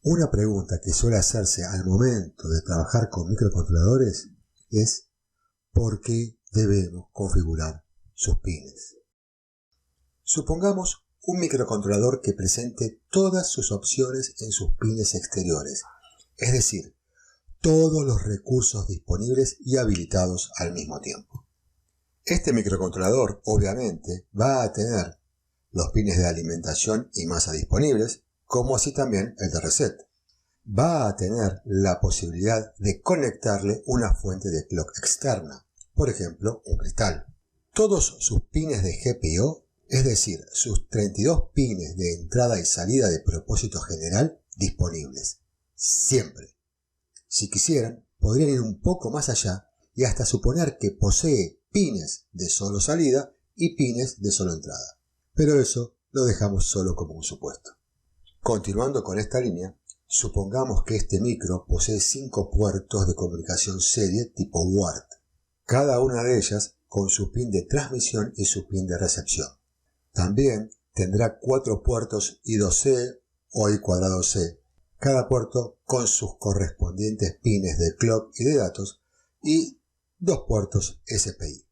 Una pregunta que suele hacerse al momento de trabajar con microcontroladores es ¿por qué debemos configurar sus pines? Supongamos un microcontrolador que presente todas sus opciones en sus pines exteriores, es decir, todos los recursos disponibles y habilitados al mismo tiempo. Este microcontrolador obviamente va a tener los pines de alimentación y masa disponibles, como así también el de reset. Va a tener la posibilidad de conectarle una fuente de clock externa, por ejemplo, un cristal. Todos sus pines de GPIO, es decir, sus 32 pines de entrada y salida de propósito general, disponibles. Siempre. Si quisieran, podrían ir un poco más allá y hasta suponer que posee pines de solo salida y pines de solo entrada. Pero eso lo dejamos solo como un supuesto. Continuando con esta línea, supongamos que este micro posee 5 puertos de comunicación serie tipo UART, cada una de ellas con su pin de transmisión y su pin de recepción. También tendrá 4 puertos I2C o I²C, cada puerto con sus correspondientes pines de clock y de datos, y 2 puertos SPI.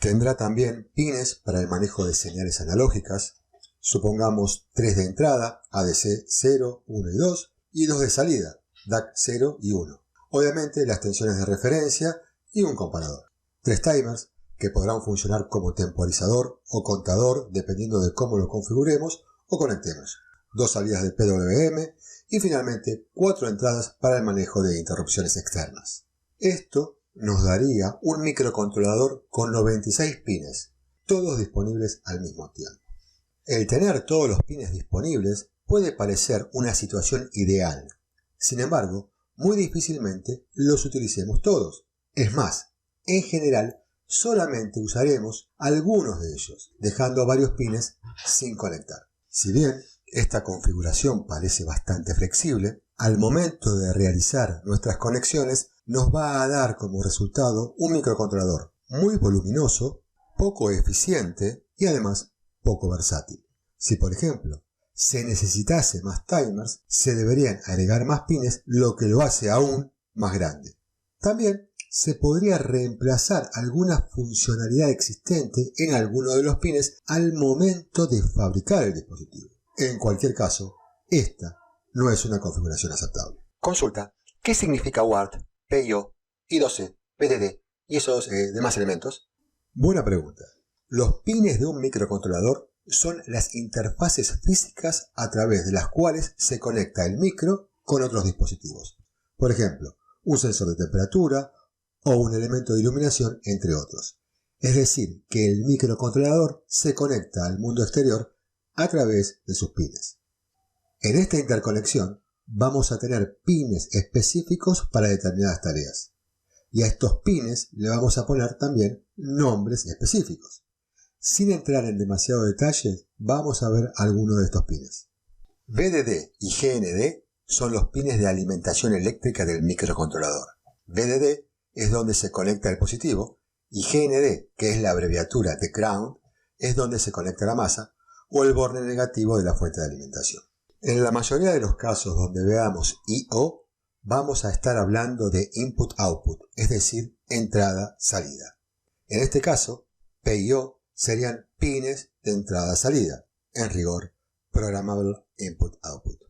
Tendrá también pines para el manejo de señales analógicas, supongamos 3 de entrada, ADC 0, 1 y 2, y 2 de salida, DAC 0 y 1. Obviamente las tensiones de referencia y un comparador. 3 timers que podrán funcionar como temporizador o contador dependiendo de cómo lo configuremos o conectemos. 2 salidas de PWM y finalmente 4 entradas para el manejo de interrupciones externas. Esto nos daría un microcontrolador con 96 pines, todos disponibles al mismo tiempo. El tener todos los pines disponibles puede parecer una situación ideal. Sin embargo, muy difícilmente los utilicemos todos. Es más, en general, solamente usaremos algunos de ellos, dejando varios pines sin conectar. Si bien esta configuración parece bastante flexible, al momento de realizar nuestras conexiones nos va a dar como resultado un microcontrolador muy voluminoso, poco eficiente y además poco versátil. Si por ejemplo se necesitase más timers, se deberían agregar más pines, lo que lo hace aún más grande. También se podría reemplazar alguna funcionalidad existente en alguno de los pines al momento de fabricar el dispositivo. En cualquier caso, esta no es una configuración aceptable. Consulta, ¿qué significa UART, PIO, I2C, BDD y esos demás elementos? Buena pregunta. Los pines de un microcontrolador son las interfaces físicas a través de las cuales se conecta el micro con otros dispositivos. Por ejemplo, un sensor de temperatura o un elemento de iluminación, entre otros. Es decir, que el microcontrolador se conecta al mundo exterior a través de sus pines. En esta interconexión vamos a tener pines específicos para determinadas tareas. Y a estos pines le vamos a poner también nombres específicos. Sin entrar en demasiado detalle, vamos a ver algunos de estos pines. BDD y GND son los pines de alimentación eléctrica del microcontrolador. BDD es donde se conecta el positivo y GND, que es la abreviatura de ground, es donde se conecta la masa o el borde negativo de la fuente de alimentación. En la mayoría de los casos donde veamos I/O, vamos a estar hablando de input-output, es decir, entrada-salida. En este caso, PIO serían pines de entrada-salida, en rigor, Programmable Input-Output.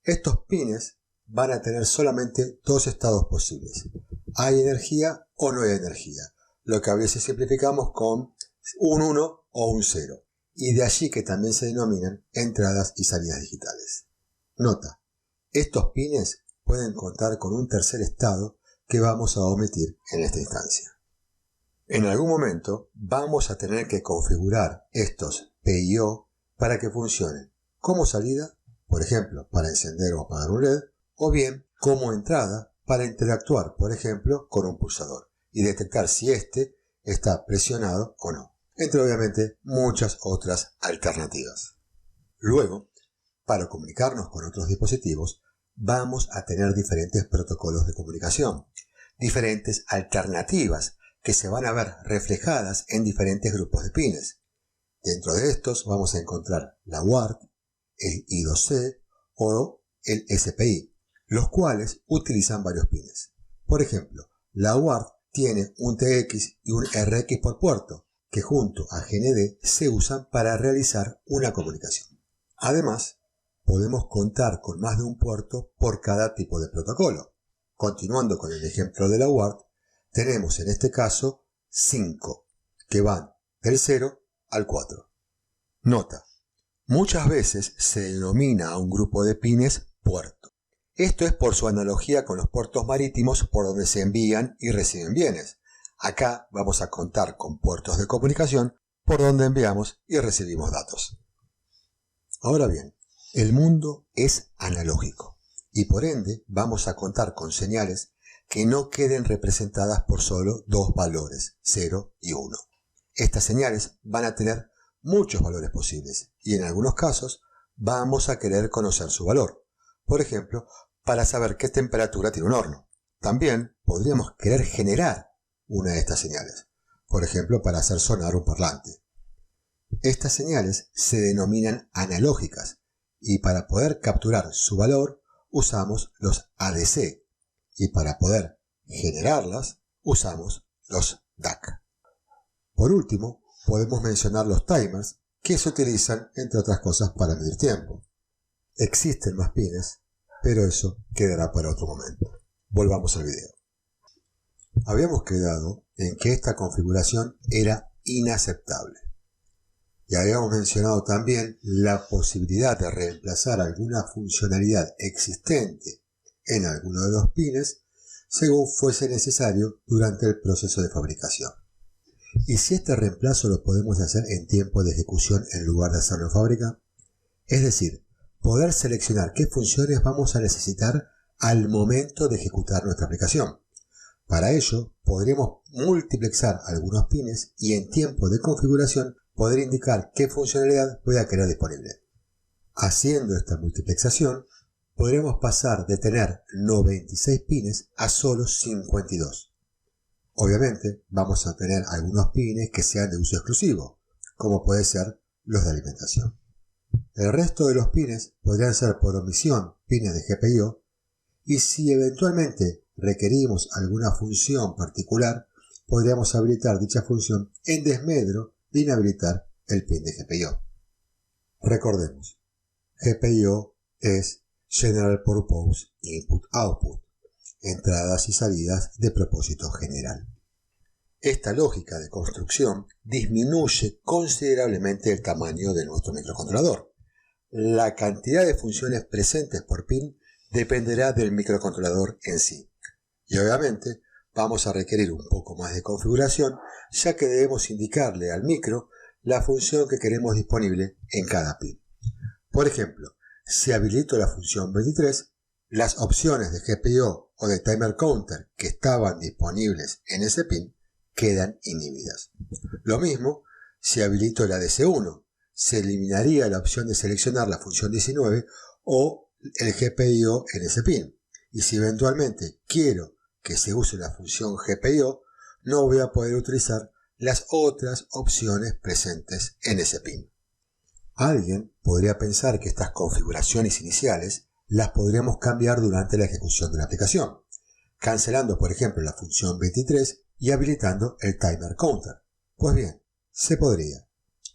Estos pines van a tener solamente 2 estados posibles. Hay energía o no hay energía, lo que a veces simplificamos con un 1 o un 0. Y de allí que también se denominan entradas y salidas digitales. Nota, estos pines pueden contar con un tercer estado que vamos a omitir en esta instancia. En algún momento vamos a tener que configurar estos PIO para que funcionen como salida, por ejemplo, para encender o apagar un LED, o bien como entrada para interactuar, por ejemplo, con un pulsador y detectar si éste está presionado o no, entre obviamente muchas otras alternativas. Luego, para comunicarnos con otros dispositivos, vamos a tener diferentes protocolos de comunicación, diferentes alternativas que se van a ver reflejadas en diferentes grupos de pines. Dentro de estos vamos a encontrar la UART, el I2C o el SPI, los cuales utilizan varios pines. Por ejemplo, la UART tiene un TX y un RX por puerto, que junto a GND se usan para realizar una comunicación. Además, podemos contar con más de un puerto por cada tipo de protocolo. Continuando con el ejemplo de la UART, tenemos en este caso 5, que van del 0 al 4. Nota: muchas veces se denomina a un grupo de pines puerto. Esto es por su analogía con los puertos marítimos por donde se envían y reciben bienes. Acá vamos a contar con puertos de comunicación por donde enviamos y recibimos datos. Ahora bien, el mundo es analógico y por ende vamos a contar con señales que no queden representadas por solo dos valores, 0 y 1. Estas señales van a tener muchos valores posibles y en algunos casos vamos a querer conocer su valor. Por ejemplo, para saber qué temperatura tiene un horno. También podríamos querer generar una de estas señales, por ejemplo, para hacer sonar un parlante. Estas señales se denominan analógicas y para poder capturar su valor usamos los ADC y para poder generarlas usamos los DAC. Por último, podemos mencionar los timers que se utilizan, entre otras cosas, para medir tiempo. Existen más pines, pero eso quedará para otro momento. Volvamos al video. Habíamos quedado en que esta configuración era inaceptable. Y habíamos mencionado también la posibilidad de reemplazar alguna funcionalidad existente en alguno de los pines según fuese necesario durante el proceso de fabricación. Y si este reemplazo lo podemos hacer en tiempo de ejecución en lugar de hacerlo en fábrica, es decir, poder seleccionar qué funciones vamos a necesitar al momento de ejecutar nuestra aplicación. Para ello, podremos multiplexar algunos pines y en tiempo de configuración poder indicar qué funcionalidad voy a querer disponible. Haciendo esta multiplexación, podremos pasar de tener 96 pines a solo 52. Obviamente, vamos a tener algunos pines que sean de uso exclusivo, como puede ser los de alimentación. El resto de los pines podrían ser por omisión pines de GPIO y si eventualmente requerimos alguna función particular, podríamos habilitar dicha función en desmedro de inhabilitar el pin de GPIO. Recordemos, GPIO es General Purpose Input-Output, entradas y salidas de propósito general. Esta lógica de construcción disminuye considerablemente el tamaño de nuestro microcontrolador. La cantidad de funciones presentes por pin dependerá del microcontrolador en sí. Y obviamente vamos a requerir un poco más de configuración, ya que debemos indicarle al micro la función que queremos disponible en cada pin. Por ejemplo, si habilito la función 23, las opciones de GPIO o de Timer Counter que estaban disponibles en ese pin quedan inhibidas. Lo mismo si habilito la DC1, se eliminaría la opción de seleccionar la función 19 o el GPIO en ese pin. Y si eventualmente quiero que se use la función GPIO, no voy a poder utilizar las otras opciones presentes en ese pin. Alguien podría pensar que estas configuraciones iniciales las podríamos cambiar durante la ejecución de una aplicación, cancelando por ejemplo la función 23 y habilitando el Timer Counter. Pues bien, se podría.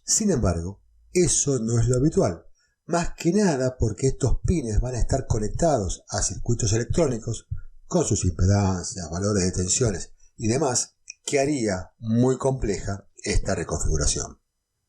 Sin embargo, eso no es lo habitual, más que nada porque estos pines van a estar conectados a circuitos electrónicos con sus impedancias, valores de tensiones y demás, que haría muy compleja esta reconfiguración.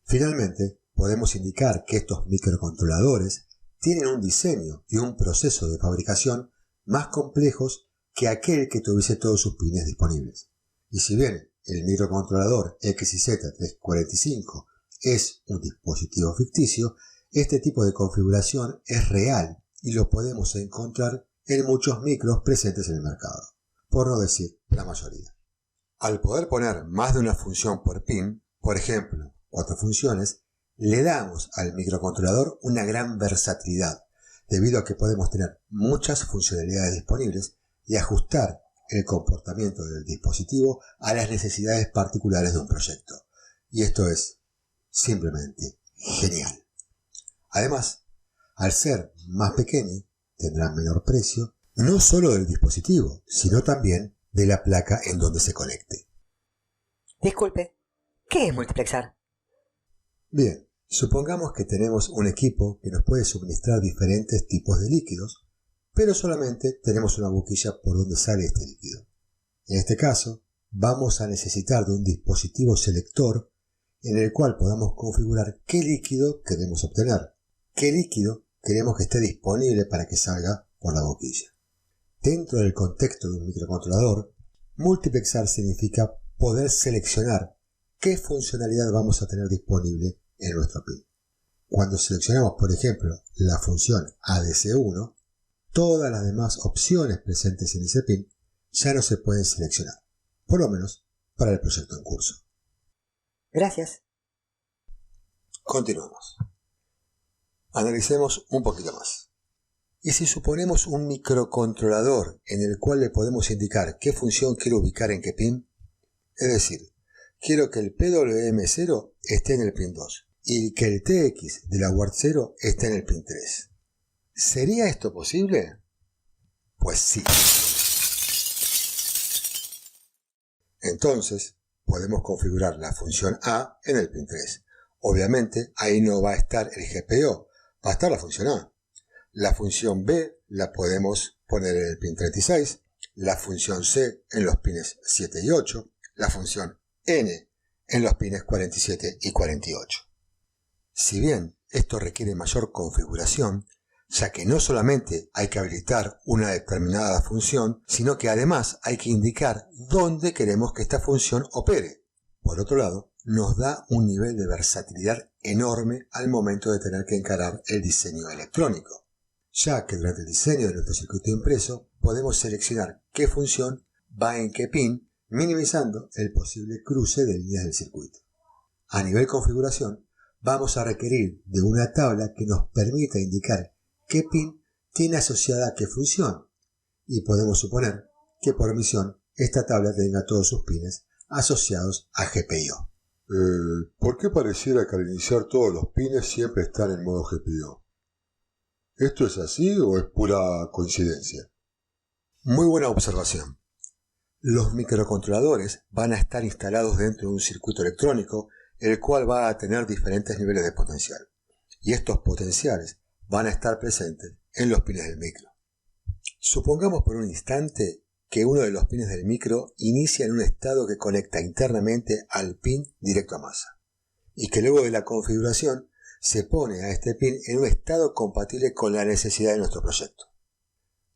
Finalmente, podemos indicar que estos microcontroladores tienen un diseño y un proceso de fabricación más complejos que aquel que tuviese todos sus pines disponibles. Y si bien el microcontrolador XYZ345 es un dispositivo ficticio, este tipo de configuración es real y lo podemos encontrar en muchos micros presentes en el mercado, por no decir la mayoría. Al poder poner más de una función por pin, por ejemplo, 4 funciones, le damos al microcontrolador una gran versatilidad, debido a que podemos tener muchas funcionalidades disponibles y ajustar el comportamiento del dispositivo a las necesidades particulares de un proyecto. Y esto es simplemente genial. Además, al ser más pequeño, tendrán menor precio, no solo del dispositivo, sino también de la placa en donde se conecte. Disculpe, ¿qué es multiplexar? Bien, supongamos que tenemos un equipo que nos puede suministrar diferentes tipos de líquidos, pero solamente tenemos una boquilla por donde sale este líquido. En este caso, vamos a necesitar de un dispositivo selector en el cual podamos configurar qué líquido queremos obtener, qué líquido queremos que esté disponible para que salga por la boquilla. Dentro del contexto de un microcontrolador, multiplexar significa poder seleccionar qué funcionalidad vamos a tener disponible en nuestro pin. Cuando seleccionamos, por ejemplo, la función ADC1, todas las demás opciones presentes en ese pin ya no se pueden seleccionar, por lo menos para el proyecto en curso. Gracias. Continuamos. Analicemos un poquito más. Y si suponemos un microcontrolador en el cual le podemos indicar qué función quiero ubicar en qué pin, es decir, quiero que el PWM0 esté en el pin 2 y que el TX de la WART0 esté en el pin 3. ¿Sería esto posible? Pues sí. Entonces, podemos configurar la función A en el pin 3. Obviamente, ahí no va a estar el GPIO, va a estar la función A. La función B la podemos poner en el pin 36, la función C en los pines 7 y 8, la función N en los pines 47 y 48. Si bien esto requiere mayor configuración, ya que no solamente hay que habilitar una determinada función, sino que además hay que indicar dónde queremos que esta función opere. Por otro lado, nos da un nivel de versatilidad enorme al momento de tener que encarar el diseño electrónico, ya que durante el diseño de nuestro circuito impreso podemos seleccionar qué función va en qué pin, minimizando el posible cruce de líneas del circuito. A nivel configuración, vamos a requerir de una tabla que nos permita indicar qué pin tiene asociada a qué función, y podemos suponer que por omisión esta tabla tenga todos sus pines asociados a GPIO. ¿Por qué pareciera que al iniciar todos los pines siempre están en modo GPIO? ¿Esto es así o es pura coincidencia? Muy buena observación. Los microcontroladores van a estar instalados dentro de un circuito electrónico, el cual va a tener diferentes niveles de potencial, y estos potenciales van a estar presentes en los pines del micro. Supongamos por un instante que uno de los pines del micro inicia en un estado que conecta internamente al pin directo a masa, y que luego de la configuración se pone a este pin en un estado compatible con la necesidad de nuestro proyecto.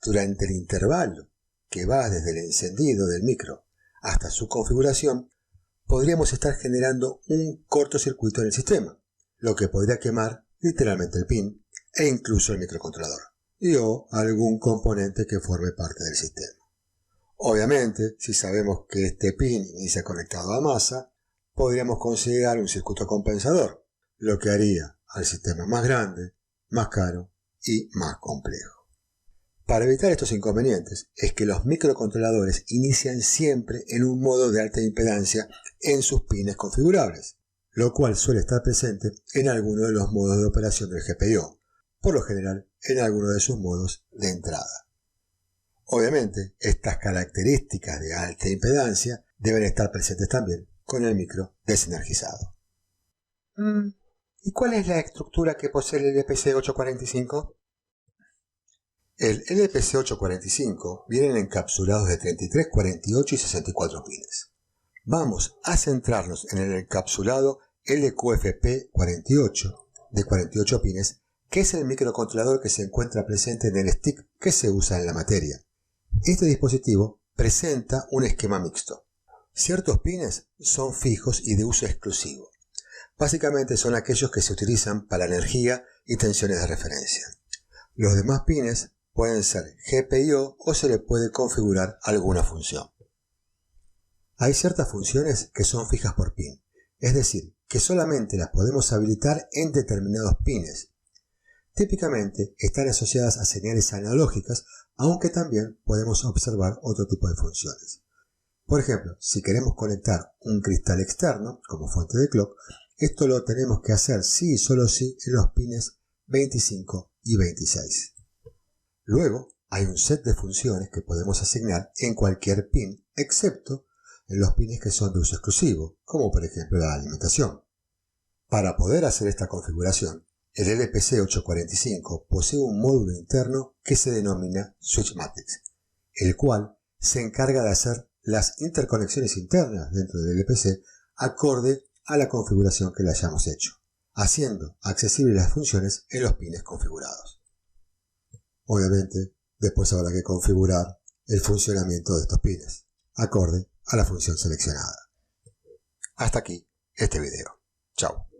Durante el intervalo que va desde el encendido del micro hasta su configuración, podríamos estar generando un cortocircuito en el sistema, lo que podría quemar literalmente el pin e incluso el microcontrolador, o algún componente que forme parte del sistema. Obviamente, si sabemos que este pin inicia conectado a masa, podríamos considerar un circuito compensador, lo que haría al sistema más grande, más caro y más complejo. Para evitar estos inconvenientes es que los microcontroladores inician siempre en un modo de alta impedancia en sus pines configurables, lo cual suele estar presente en alguno de los modos de operación del GPIO, por lo general en alguno de sus modos de entrada. Obviamente, estas características de alta impedancia deben estar presentes también con el micro desenergizado. ¿Y cuál es la estructura que posee el LPC845? El LPC845 vienen encapsulados de 33, 48 y 64 pines. Vamos a centrarnos en el encapsulado LQFP48 de 48 pines, que es el microcontrolador que se encuentra presente en el stick que se usa en la materia. Este dispositivo presenta un esquema mixto. Ciertos pines son fijos y de uso exclusivo. Básicamente son aquellos que se utilizan para energía y tensiones de referencia. Los demás pines pueden ser GPIO o se le puede configurar alguna función. Hay ciertas funciones que son fijas por pin, es decir, que solamente las podemos habilitar en determinados pines. Típicamente están asociadas a señales analógicas, aunque también podemos observar otro tipo de funciones. Por ejemplo, si queremos conectar un cristal externo como fuente de clock, esto lo tenemos que hacer sí y solo sí en los pines 25 y 26. Luego, hay un set de funciones que podemos asignar en cualquier pin, excepto en los pines que son de uso exclusivo, como por ejemplo la alimentación. Para poder hacer esta configuración, el LPC 845 posee un módulo interno que se denomina SwitchMatrix, el cual se encarga de hacer las interconexiones internas dentro del LPC acorde a la configuración que le hayamos hecho, haciendo accesibles las funciones en los pines configurados. Obviamente, después habrá que configurar el funcionamiento de estos pines, acorde a la función seleccionada. Hasta aquí este video. Chao.